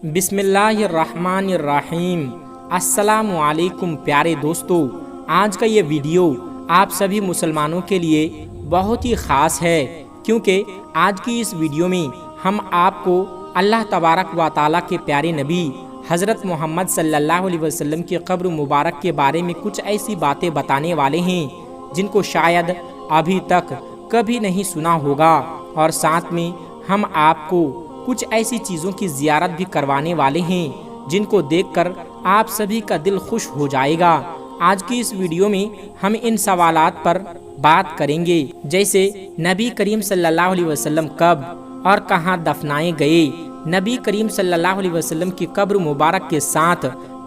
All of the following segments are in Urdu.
بسم اللہ الرحمن الرحیم۔ السلام علیکم پیارے دوستو، آج کا یہ ویڈیو آپ سبھی مسلمانوں کے لیے بہت ہی خاص ہے، کیونکہ آج کی اس ویڈیو میں ہم آپ کو اللہ تبارک و تعالیٰ کے پیارے نبی حضرت محمد صلی اللہ علیہ وسلم کی قبر مبارک کے بارے میں کچھ ایسی باتیں بتانے والے ہیں جن کو شاید ابھی تک کبھی نہیں سنا ہوگا، اور ساتھ میں ہم آپ کو کچھ ایسی چیزوں کی زیارت بھی کروانے والے ہیں جن کو دیکھ کر آپ سبھی کا دل خوش ہو جائے گا۔ آج کی اس ویڈیو میں ہم ان سوالات پر بات کریں گے، جیسے نبی کریم صلی اللہ علیہ وسلم کب اور کہاں دفنائے گئے، نبی کریم صلی اللہ علیہ وسلم کی قبر مبارک کے ساتھ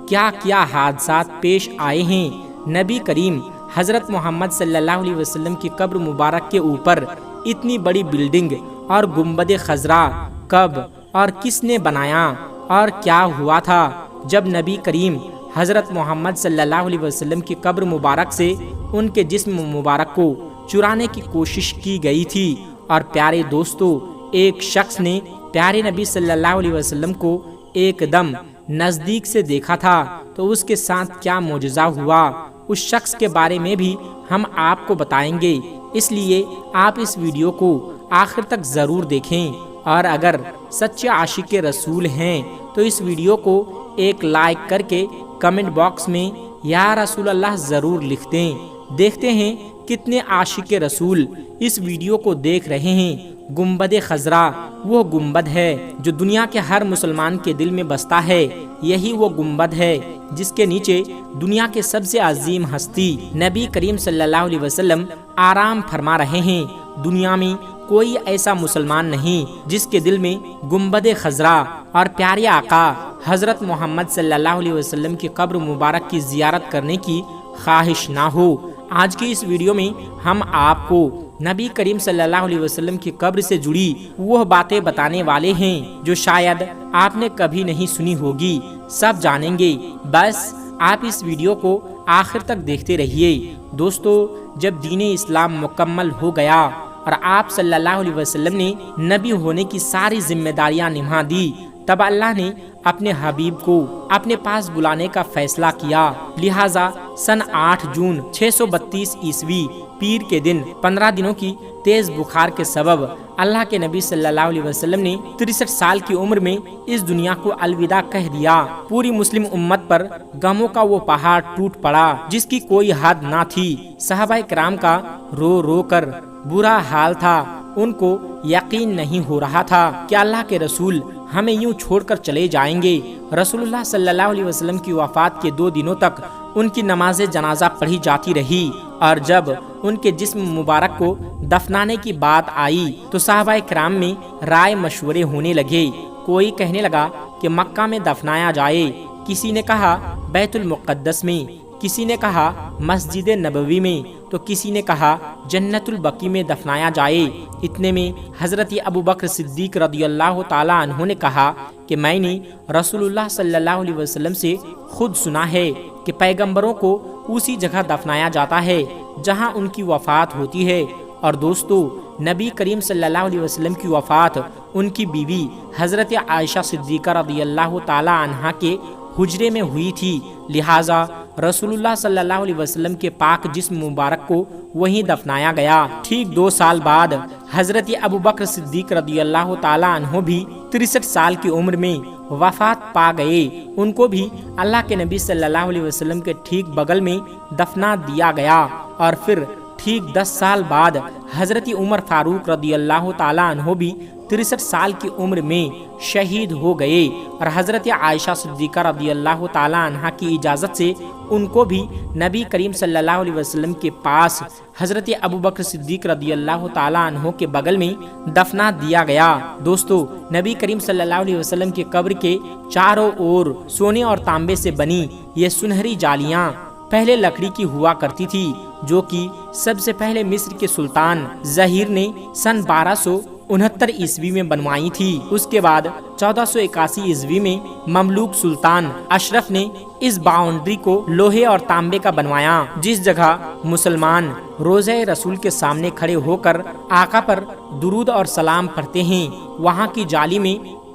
کیا کیا حادثات پیش آئے ہیں، نبی کریم حضرت محمد صلی اللہ علیہ وسلم کی قبر مبارک کے اوپر اتنی بڑی بلڈنگ اور گنبد خضرا کب اور کس نے بنایا، اور کیا ہوا تھا جب نبی کریم حضرت محمد صلی اللہ علیہ وسلم کی قبر مبارک سے ان کے جسم مبارک کو چرانے کی کوشش کی گئی تھی۔ اور پیارے دوستو، ایک شخص نے پیارے نبی صلی اللہ علیہ وسلم کو ایک دم نزدیک سے دیکھا تھا، تو اس کے ساتھ کیا معجزہ ہوا، اس شخص کے بارے میں بھی ہم آپ کو بتائیں گے، اس لیے آپ اس ویڈیو کو آخر تک ضرور دیکھیں، اور اگر سچے عاشق رسول ہیں تو اس ویڈیو کو ایک لائک کر کے کمنٹ باکس میں یا رسول اللہ ضرور لکھ دیں۔ دیکھتے ہیں کتنے عاشق رسول اس ویڈیو کو دیکھ رہے ہیں۔ گنبد خضرا وہ گنبد ہے جو دنیا کے ہر مسلمان کے دل میں بستا ہے، یہی وہ گنبد ہے جس کے نیچے دنیا کے سب سے عظیم ہستی نبی کریم صلی اللہ علیہ وسلم آرام فرما رہے ہیں۔ دنیا میں کوئی ایسا مسلمان نہیں جس کے دل میں گنبد خضرا اور پیارے آقا حضرت محمد صلی اللہ علیہ وسلم کی قبر مبارک کی زیارت کرنے کی خواہش نہ ہو۔ آج کی اس ویڈیو میں ہم آپ کو نبی کریم صلی اللہ علیہ وسلم کی قبر سے جڑی وہ باتیں بتانے والے ہیں جو شاید آپ نے کبھی نہیں سنی ہوگی، سب جانیں گے، بس آپ اس ویڈیو کو آخر تک دیکھتے رہیے۔ دوستو، جب دین اسلام مکمل ہو گیا اور آپ صلی اللہ علیہ وسلم نے نبی ہونے کی ساری ذمہ داریاں نبھا دی، تب اللہ نے اپنے حبیب کو اپنے پاس بلانے کا فیصلہ کیا۔ لہٰذا سن 8 جون 632 عیسوی پیر کے دن 15 دنوں کی تیز بخار کے سبب اللہ کے نبی صلی اللہ علیہ وسلم نے 63 سال کی عمر میں اس دنیا کو الوداع کہہ دیا۔ پوری مسلم امت پر غموں کا وہ پہاڑ ٹوٹ پڑا جس کی کوئی حد نہ تھی۔ صحابہ کرام کا رو رو کر برا حال تھا، ان کو یقین نہیں ہو رہا تھا کہ اللہ کے رسول ہمیں یوں چھوڑ کر چلے جائیں گے۔ رسول اللہ صلی اللہ علیہ وسلم کی وفات کے 2 دنوں تک ان کی نماز جنازہ پڑھی جاتی رہی، اور جب ان کے جسم مبارک کو دفنانے کی بات آئی تو صحابہ کرام میں رائے مشورے ہونے لگے۔ کوئی کہنے لگا کہ مکہ میں دفنایا جائے، کسی نے کہا بیت المقدس میں، کسی نے کہا مسجد نبوی میں، تو کسی نے کہا جنت البقیع میں دفنایا جائے۔ اتنے میں حضرت ابو بکر صدیق رضی اللہ تعالیٰ عنہ نے کہا کہ میں نے رسول اللہ صلی اللہ علیہ وسلم سے خود سنا ہے کہ پیغمبروں کو اسی جگہ دفنایا جاتا ہے جہاں ان کی وفات ہوتی ہے۔ اور دوستو، نبی کریم صلی اللہ علیہ وسلم کی وفات ان کی بیوی حضرت عائشہ صدیقہ رضی اللہ تعالیٰ عنہا کے حجرے میں ہوئی تھی، لہٰذا رسول اللہ صلی اللہ علیہ وسلم کے پاک جسم مبارک کو وہیں دفنایا گیا۔ ٹھیک 2 سال بعد حضرت ابو بکر صدیق رضی اللہ تعالیٰ عنہ بھی 63 سال کی عمر میں وفات پا گئے، ان کو بھی اللہ کے نبی صلی اللہ علیہ وسلم کے ٹھیک بغل میں دفنا دیا گیا۔ اور پھر ٹھیک 10 سال بعد حضرت عمر فاروق رضی اللہ تعالیٰ عنہ بھی 63 سال کی عمر میں شہید ہو گئے، اور حضرت عائشہ صدیقہ رضی اللہ تعالیٰ عنہا کی اجازت سے ان کو بھی نبی کریم صلی اللہ علیہ وسلم کے پاس حضرت ابو بکر صدیق رضی اللہ تعالیٰ عنہ کے بغل میں دفنا دیا گیا۔ دوستو، نبی کریم صلی اللہ علیہ وسلم کی قبر کے چاروں اور سونے اور تانبے سے بنی یہ سنہری جالیاں پہلے لکڑی کی ہوا کرتی تھی، جو کہ سب سے پہلے مصر کے سلطان زہیر نے سن 1269 عیسوی میں بنوائی تھی۔ اس کے بعد 1481 عیسوی میں مملوک سلطان اشرف نے اس باؤنڈری کو لوہے اور تانبے کا بنوایا، جس جگہ مسلمان روضہ رسول کے سامنے کھڑے ہو کر آقا پر درود اور سلام پڑھتے ہیں، وہاں کی جالی میں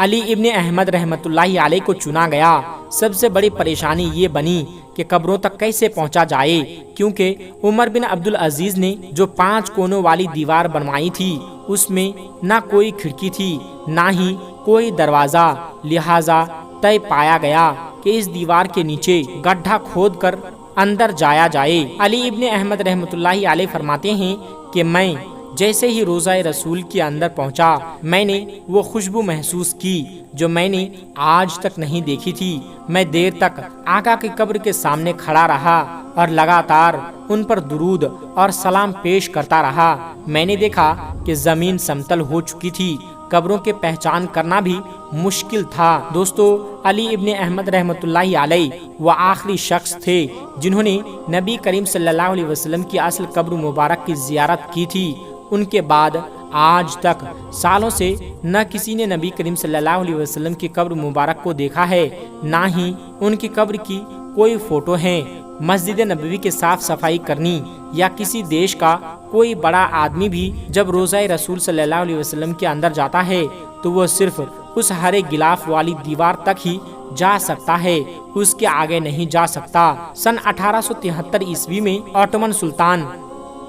علی ابن احمد رحمۃ اللہ علیہ کو چنا گیا۔ سب سے بڑی پریشانی یہ بنی کہ قبروں تک کیسے پہنچا جائے، کیونکہ عمر بن عبدالعزیز نے جو 5 کونوں والی دیوار بنوائی تھی اس میں نہ کوئی کھڑکی تھی نہ ہی کوئی دروازہ، لہذا طے پایا گیا کہ اس دیوار کے نیچے گڈھا کھود کر اندر جایا جائے۔ علی ابن احمد رحمۃ اللہ علیہ فرماتے ہیں کہ میں جیسے ہی روضہ رسول کے اندر پہنچا، میں نے وہ خوشبو محسوس کی جو میں نے آج تک نہیں دیکھی تھی۔ میں دیر تک آقا کی قبر کے سامنے کھڑا رہا اور لگاتار ان پر درود اور سلام پیش کرتا رہا۔ میں نے دیکھا کہ زمین سمتل ہو چکی تھی، قبروں کے پہچان کرنا بھی مشکل تھا۔ دوستو، علی ابن احمد رحمۃ اللہ علیہ وہ آخری شخص تھے جنہوں نے نبی کریم صلی اللہ علیہ وسلم کی اصل قبر مبارک کی زیارت کی تھی۔ ان کے بعد آج تک سالوں سے نہ کسی نے نبی کریم صلی اللہ علیہ وسلم کی قبر مبارک کو دیکھا ہے، نہ ہی ان کی قبر کی کوئی فوٹو ہے۔ مسجد نبوی کے صاف صفائی کرنی یا کسی دیش کا کوئی بڑا آدمی بھی جب روضہ رسول صلی اللہ علیہ وسلم کے اندر جاتا ہے تو وہ صرف اس ہرے غلاف والی دیوار تک ہی جا سکتا ہے، اس کے آگے نہیں جا سکتا۔ سن 1873 عیسوی میں آٹومن سلطان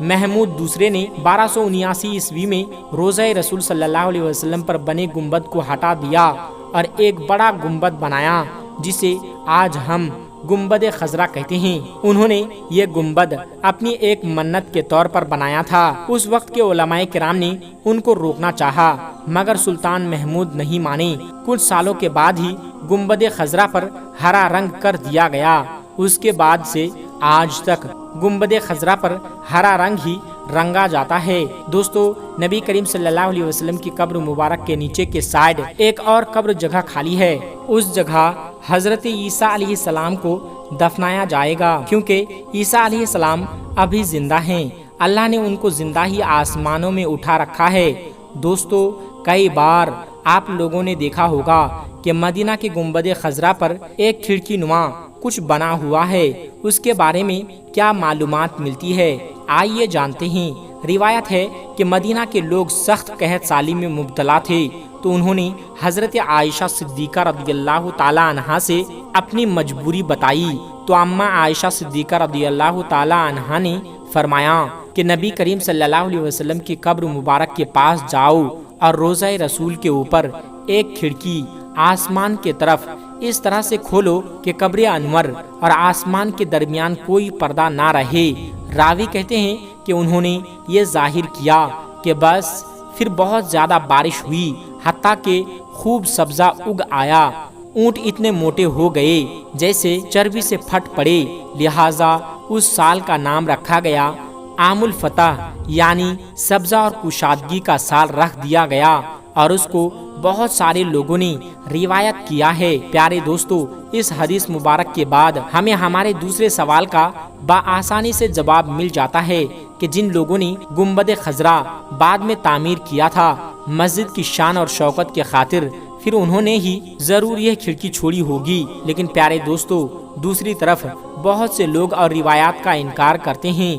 محمود دوسرے نے 1279 عیسوی میں روضہ رسول صلی اللہ علیہ وسلم پر بنے گنبد کو ہٹا دیا اور ایک بڑا گنبد بنایا جسے آج ہم گنبد خضرا کہتے ہیں۔ انہوں نے یہ گنبد اپنی ایک منت کے طور پر بنایا تھا۔ اس وقت کے علماء کرام نے ان کو روکنا چاہا مگر سلطان محمود نہیں مانے۔ کچھ سالوں کے بعد ہی گنبد خضرا پر ہرا رنگ کر دیا گیا۔ اس کے بعد سے آج تک گنبد خضرا پر ہرا رنگ ہی رنگا جاتا ہے۔ دوستو، نبی کریم صلی اللہ علیہ وسلم کی قبر مبارک کے نیچے کے سائیڈ ایک اور قبر جگہ خالی ہے۔ اس جگہ حضرت عیسیٰ علیہ السلام کو دفنایا جائے گا، کیونکہ عیسیٰ علیہ السلام ابھی زندہ ہیں۔ اللہ نے ان کو زندہ ہی آسمانوں میں اٹھا رکھا ہے۔ دوستو، کئی بار آپ لوگوں نے دیکھا ہوگا کہ مدینہ کے گنبد خضرا پر ایک کھڑکی نما کچھ بنا ہوا ہے۔ اس کے بارے میں کیا معلومات ملتی ہے، آئیے جانتے ہیں۔ روایت ہے کہ مدینہ کے لوگ سخت قحط سالی میں مبتلا تھے تو انہوں نے حضرت عائشہ صدیقہ رضی اللہ تعالی عنہا سے اپنی مجبوری بتائی تو اماں عائشہ صدیقہ رضی اللہ تعالی عنہا نے فرمایا کہ نبی کریم صلی اللہ علیہ وسلم کی قبر مبارک کے پاس جاؤ اور روضہ رسول کے اوپر ایک کھڑکی آسمان کے طرف اس طرح سے کھولو کہ قبر انور اور آسمان کے درمیان کوئی پردہ نہ رہے۔ راوی کہتے ہیں کہ انہوں نے یہ ظاہر کیا کہ بس پھر بہت زیادہ بارش ہوئی، حتیٰ کہ خوب سبزہ اگ آیا۔ اونٹ اتنے موٹے ہو گئے جیسے چربی سے پھٹ پڑے، لہٰذا اس سال کا نام رکھا گیا عام الفتح، یعنی سبزہ اور کشادگی کا سال رکھ دیا گیا، اور اس کو بہت سارے لوگوں نے روایت کیا ہے۔ پیارے دوستو، اس حدیث مبارک کے بعد ہمیں ہمارے دوسرے سوال کا بآسانی سے جواب مل جاتا ہے کہ جن لوگوں نے گنبد خضرا بعد میں تعمیر کیا تھا مسجد کی شان اور شوکت کے خاطر، پھر انہوں نے ہی ضرور یہ کھڑکی چھوڑی ہوگی۔ لیکن پیارے دوستو، دوسری طرف بہت سے لوگ اور روایات کا انکار کرتے ہیں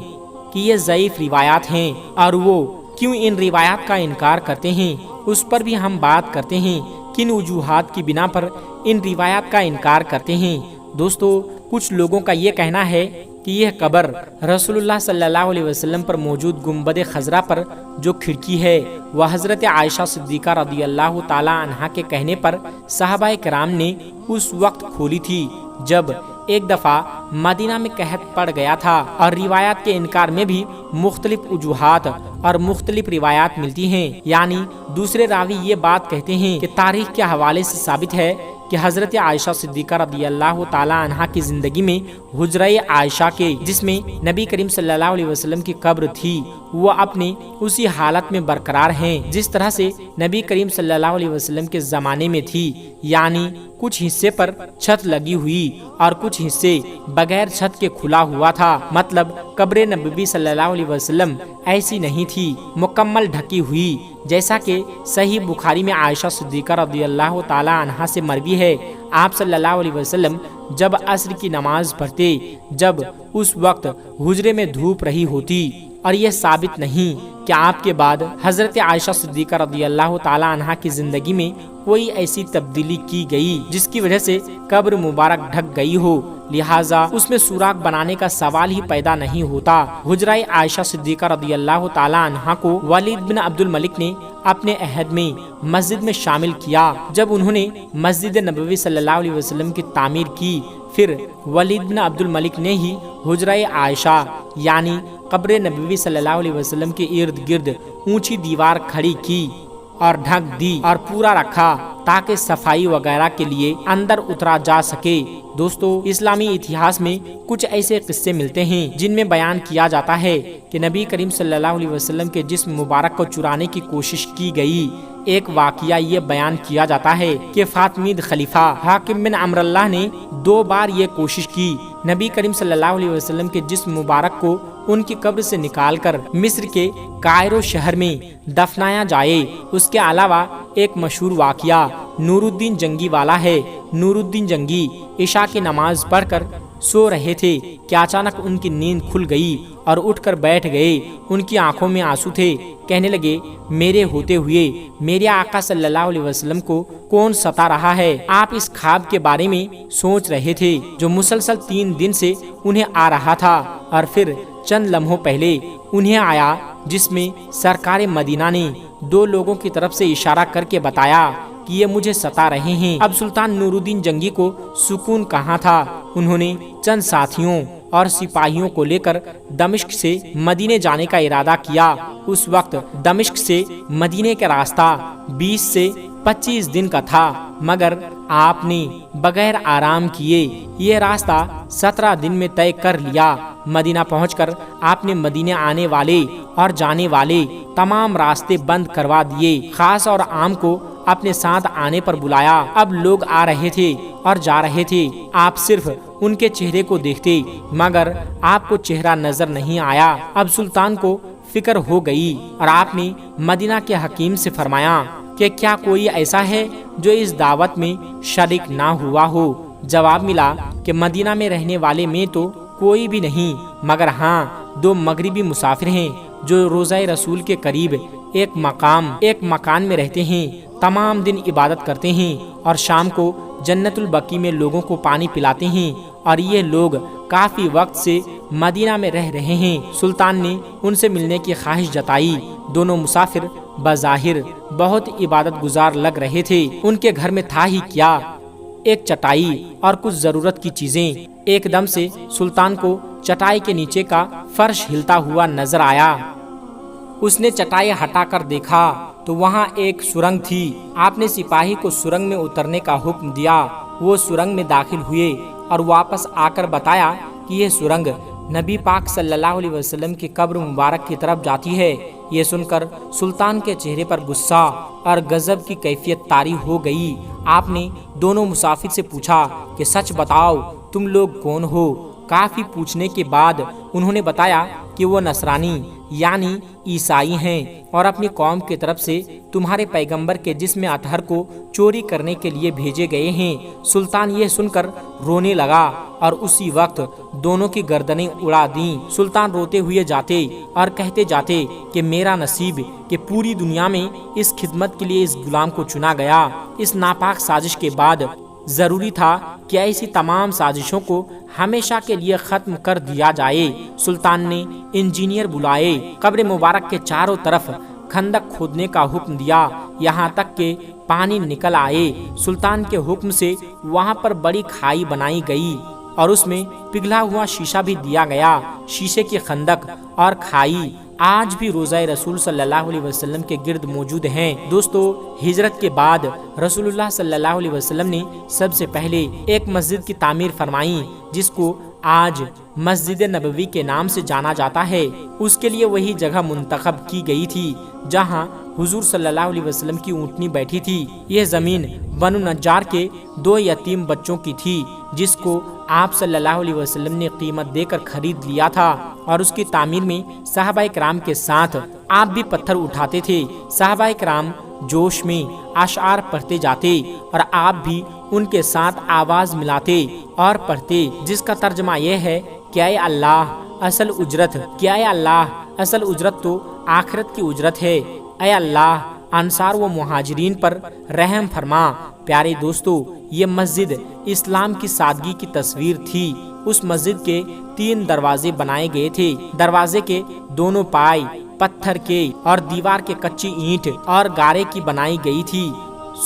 کہ یہ ضعیف روایات ہیں، اور وہ کیوں ان روایات کا انکار کرتے ہیں اس پر بھی ہم بات کرتے ہیں۔ کن وجوہات کی بنا پر ان روایات کا انکار کرتے ہیں؟ دوستو، کچھ لوگوں کا یہ کہنا ہے کہ یہ قبر رسول اللہ صلی اللہ علیہ وسلم پر موجود گنبد خضرا پر جو کھڑکی ہے وہ حضرت عائشہ صدیقہ رضی اللہ تعالی عنہا کے کہنے پر صحابہ کرام نے اس وقت کھولی تھی جب ایک دفعہ مدینہ میں قحط پڑ گیا تھا، اور روایات کے انکار میں بھی مختلف وجوہات اور مختلف روایات ملتی ہیں۔ یعنی دوسرے راوی یہ بات کہتے ہیں کہ تاریخ کے حوالے سے ثابت ہے کہ حضرت عائشہ صدیقہ رضی اللہ تعالی عنہا کی زندگی میں حجرہ عائشہ کے جس میں نبی کریم صلی اللہ علیہ وسلم کی قبر تھی وہ اپنے اسی حالت میں برقرار ہیں جس طرح سے نبی کریم صلی اللہ علیہ وسلم کے زمانے میں تھی، یعنی کچھ حصے پر چھت لگی ہوئی اور کچھ حصے بغیر چھت کے کھلا ہوا تھا۔ مطلب قبر نبوی صلی اللہ علیہ وسلم ایسی نہیں تھی مکمل ڈھکی ہوئی، جیسا کہ صحیح بخاری میں عائشہ صدیقہ رضی اللہ تعالی عنہا سے مروی ہے، آپ صلی اللہ علیہ وسلم جب عصر کی نماز پڑھتے جب اس وقت حجرے میں دھوپ رہی ہوتی، اور یہ ثابت نہیں کہ آپ کے بعد حضرت عائشہ صدیقہ رضی اللہ تعالی عنہا کی زندگی میں کوئی ایسی تبدیلی کی گئی جس کی وجہ سے قبر مبارک ڈھک گئی ہو، لہٰذا اس میں سوراخ بنانے کا سوال ہی پیدا نہیں ہوتا۔ حجرہ عائشہ صدیقہ رضی اللہ تعالی عنہا کو ولید بن عبد الملک نے اپنے عہد میں مسجد میں شامل کیا۔ جب انہوں نے مسجد نبوی صلی اللہ علیہ وسلم کی تعمیر کی، پھر ولید بن عبد الملک نے ہی حجرہ عائشہ یعنی قبر نبوی صلی اللہ علیہ وسلم کے ارد گرد اونچی دیوار کھڑی کی اور ڈھک دی اور پورا رکھا تاکہ صفائی وغیرہ کے لیے اندر اترا جا سکے۔ دوستو، اسلامی اتہاس میں کچھ ایسے قصے ملتے ہیں جن میں بیان کیا جاتا ہے کہ نبی کریم صلی اللہ علیہ وسلم کے جسم مبارک کو چرانے کی کوشش کی گئی۔ ایک واقعہ یہ بیان کیا جاتا ہے کہ فاطمید خلیفہ حاکم بن عمرو اللہ نے 2 بار یہ کوشش کی نبی کریم صلی اللہ علیہ وسلم کے جسم مبارک کو ان کی قبر سے نکال کر مصر کے کائرو شہر میں دفنایا جائے۔ اس کے علاوہ ایک مشہور واقعہ نور الدین جنگی والا ہے۔ نور الدین جنگی عشاء کی نماز پڑھ کر سو رہے تھے کہ اچانک ان کی نیند کھل گئی اور اٹھ کر بیٹھ گئے۔ ان کی آنکھوں میں آنسو تھے، کہنے لگے میرے ہوتے ہوئے میرے آقا صلی اللہ علیہ وسلم کو کون ستا رہا ہے؟ آپ اس خواب کے بارے میں سوچ رہے تھے جو مسلسل 3 دن سے انہیں آ رہا تھا، اور پھر چند لمحوں پہلے انہیں آیا جس میں سرکار مدینہ نے 2 لوگوں کی طرف سے اشارہ کر کے بتایا کہ یہ مجھے ستا رہے ہیں۔ اب سلطان نور الدین جنگی کو سکون کہاں تھا؟ انہوں نے چند ساتھیوں اور سپاہیوں کو لے کر دمشق سے مدینے جانے کا ارادہ کیا۔ اس وقت دمشق سے مدینے کا راستہ 20 سے 25 دن کا تھا، مگر آپ نے بغیر آرام کیے یہ راستہ 17 دن میں طے کر لیا۔ مدینہ پہنچ کر آپ نے مدینے آنے والے اور جانے والے تمام راستے بند کروا دیے، خاص اور عام کو اپنے ساتھ آنے پر بلایا۔ اب لوگ آ رہے تھے اور جا رہے تھے، آپ صرف ان کے چہرے کو دیکھتے مگر آپ کو چہرہ نظر نہیں آیا۔ اب سلطان کو فکر ہو گئی اور آپ نے مدینہ کے حکیم سے فرمایا کہ کیا کوئی ایسا ہے جو اس دعوت میں شریک نہ ہوا ہو؟ جواب ملا کہ مدینہ میں رہنے والے میں تو کوئی بھی نہیں، مگر ہاں 2 مغربی مسافر ہیں جو روضہ رسول کے قریب ایک مکان میں رہتے ہیں، تمام دن عبادت کرتے ہیں اور شام کو جنت البقیع میں لوگوں کو پانی پلاتے ہیں، اور یہ لوگ کافی وقت سے مدینہ میں رہ رہے ہیں۔ سلطان نے ان سے ملنے کی خواہش جتائی۔ دونوں مسافر بظاہر بہت عبادت گزار لگ رہے تھے۔ ان کے گھر میں تھا ہی کیا، ایک چٹائی اور کچھ ضرورت کی چیزیں۔ ایک دم سے سلطان کو چٹائی کے نیچے کا فرش ہلتا ہوا نظر آیا۔ اس نے چٹائی ہٹا کر دیکھا تو وہاں ایک سرنگ تھی۔ آپ نے سپاہی کو سرنگ میں اترنے کا حکم دیا۔ وہ سرنگ میں داخل ہوئے اور واپس آ کر بتایا کہ یہ سرنگ نبی پاک صلی اللہ علیہ وسلم کی قبر مبارک کی طرف جاتی ہے۔ یہ سن کر سلطان کے چہرے پر غصہ اور غضب کی کیفیت طاری ہو گئی۔ آپ نے دونوں مسافر سے پوچھا کہ سچ بتاؤ تم لوگ کون ہو؟ کافی پوچھنے کے بعد انہوں نے بتایا کہ وہ نصرانی یعنی عیسائی ہیں اور اپنی قوم کی طرف سے تمہارے پیغمبر کے جسم اطہر کو چوری کرنے کے لیے بھیجے گئے ہیں۔ سلطان یہ سن کر رونے لگا اور اسی وقت دونوں کی گردنیں اڑا دیں۔ سلطان روتے ہوئے جاتے اور کہتے جاتے کہ میرا نصیب کہ پوری دنیا میں اس خدمت کے لیے اس غلام کو چنا گیا۔ اس ناپاک سازش کے بعد ضروری تھا کہ ایسی تمام سازشوں کو ہمیشہ کے لیے ختم کر دیا جائے۔ سلطان نے انجینئر بلائے، قبر مبارک کے چاروں طرف خندق کھودنے کا حکم دیا یہاں تک کہ پانی نکل آئے۔ سلطان کے حکم سے وہاں پر بڑی کھائی بنائی گئی اور اس میں پگھلا ہوا شیشہ بھی دیا گیا۔ شیشے کی خندق اور کھائی آج بھی روضہ رسول صلی اللہ علیہ وسلم کے گرد موجود ہیں۔ دوستو، ہجرت کے بعد رسول اللہ صلی اللہ علیہ وسلم نے سب سے پہلے ایک مسجد کی تعمیر فرمائی جس کو آج مسجد نبوی کے نام سے جانا جاتا ہے۔ اس کے لیے وہی جگہ منتخب کی گئی تھی جہاں حضور صلی اللہ علیہ وسلم کی اونٹنی بیٹھی تھی۔ یہ زمین بنو نجار کے 2 یتیم بچوں کی تھی جس کو آپ صلی اللہ علیہ وسلم نے قیمت دے کر خرید لیا تھا، اور اس کی تعمیر میں صحابہ کرام کے ساتھ آپ بھی پتھر اٹھاتے تھے۔ صحابہ کرام جوش میں اشعار پڑھتے جاتے اور آپ بھی ان کے ساتھ آواز ملاتے اور پڑھتے، جس کا ترجمہ یہ ہے کہ اے اللہ اصل اجرت تو آخرت کی اجرت ہے۔ اے اللہ انصار و مہاجرین پر رحم فرما۔ پیارے دوستو، یہ مسجد اسلام کی سادگی کی تصویر تھی۔ اس مسجد کے 3 دروازے بنائے گئے تھے۔ دروازے کے دونوں پائے پتھر کے اور دیوار کے کچی اینٹ اور گارے کی بنائی گئی تھی۔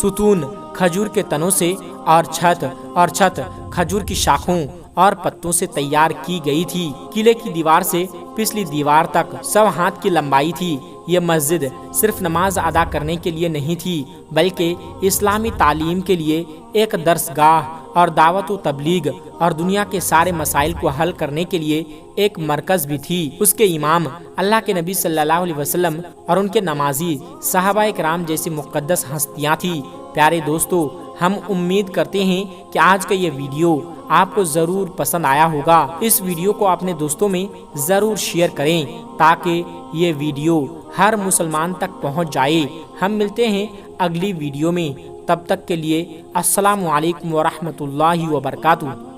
ستون کھجور کے تنوں سے اور چھت کھجور کی شاخوں اور پتوں سے تیار کی گئی تھی۔ قلعے کی دیوار سے پچھلی دیوار تک 100 ہاتھ کی لمبائی تھی۔ یہ مسجد صرف نماز ادا کرنے کے لیے نہیں تھی، بلکہ اسلامی تعلیم کے لیے ایک درس گاہ اور دعوت و تبلیغ اور دنیا کے سارے مسائل کو حل کرنے کے لیے ایک مرکز بھی تھی۔ اس کے امام اللہ کے نبی صلی اللہ علیہ وسلم اور ان کے نمازی صحابہ کرام جیسی مقدس ہستیاں تھیں۔ پیارے دوستو، ہم امید کرتے ہیں کہ آج کا یہ ویڈیو آپ کو ضرور پسند آیا ہوگا۔ اس ویڈیو کو اپنے دوستوں میں ضرور شیئر کریں تاکہ یہ ویڈیو ہر مسلمان تک پہنچ جائے۔ ہم ملتے ہیں اگلی ویڈیو میں، تب تک کے لیے السلام علیکم ورحمۃ اللہ وبرکاتہ۔